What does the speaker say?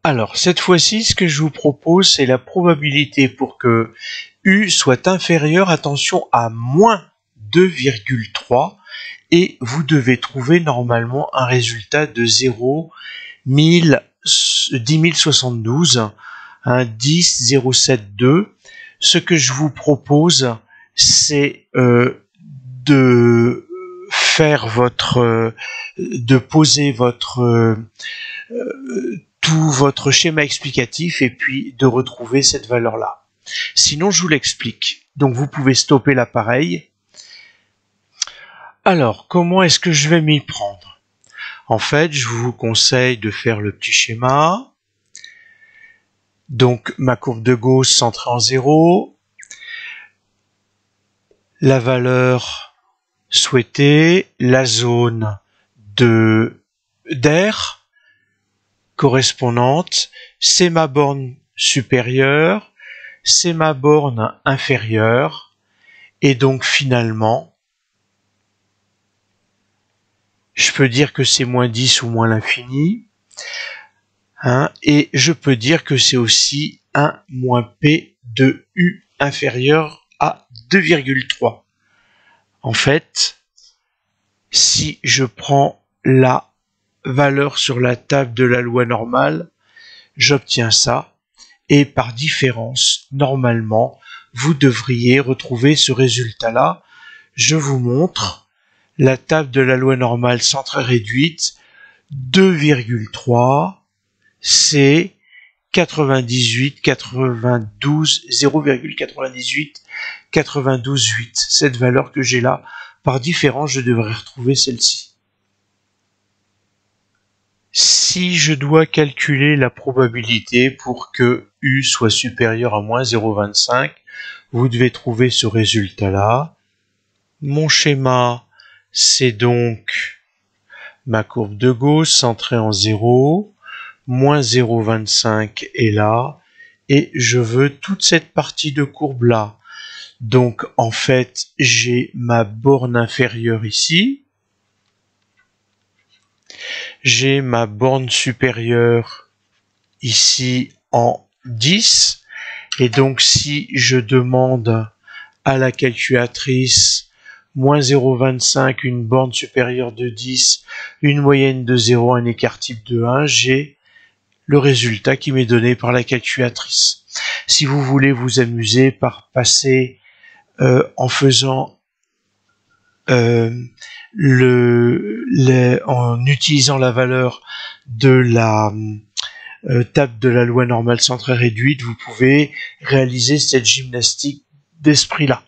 Alors, cette fois-ci, ce que je vous propose, c'est la probabilité pour que U soit inférieur, attention, à moins 2,3 et vous devez trouver normalement un résultat de 0, 1000, 10 072, 10 072. Ce que je vous propose, c'est de poser tout votre schéma explicatif et puis de retrouver cette valeur-là. Sinon, je vous l'explique. Donc, vous pouvez stopper l'appareil. Alors, comment est-ce que je vais m'y prendre? En fait, je vous conseille de faire le petit schéma. Donc, ma courbe de Gauss centrée en 0. La valeur souhaitée, la zone d'air correspondante, c'est ma borne supérieure, c'est ma borne inférieure, et donc finalement, je peux dire que c'est moins 10 ou moins l'infini, et je peux dire que c'est aussi 1 moins P de U inférieur à 2,3. En fait, si je prends la valeur sur la table de la loi normale, j'obtiens ça, et par différence, normalement, vous devriez retrouver ce résultat-là. Je vous montre la table de la loi normale centrée réduite, 2,3, c'est 98, 92, 0,98, 92,8. Cette valeur que j'ai là, par différence, je devrais retrouver celle-ci. Si je dois calculer la probabilité pour que U soit supérieur à moins 0,25, vous devez trouver ce résultat-là. Mon schéma, c'est donc ma courbe de Gauss centrée en 0, moins 0,25 est là, et je veux toute cette partie de courbe-là. Donc, en fait, j'ai ma borne inférieure ici, j'ai ma borne supérieure ici en 10, et donc si je demande à la calculatrice moins 0,25, une borne supérieure de 10, une moyenne de 0, un écart type de 1, j'ai le résultat qui m'est donné par la calculatrice. Si vous voulez vous amuser par passer en faisant en utilisant la valeur de la table de la loi normale centrée réduite, vous pouvez réaliser cette gymnastique d'esprit-là.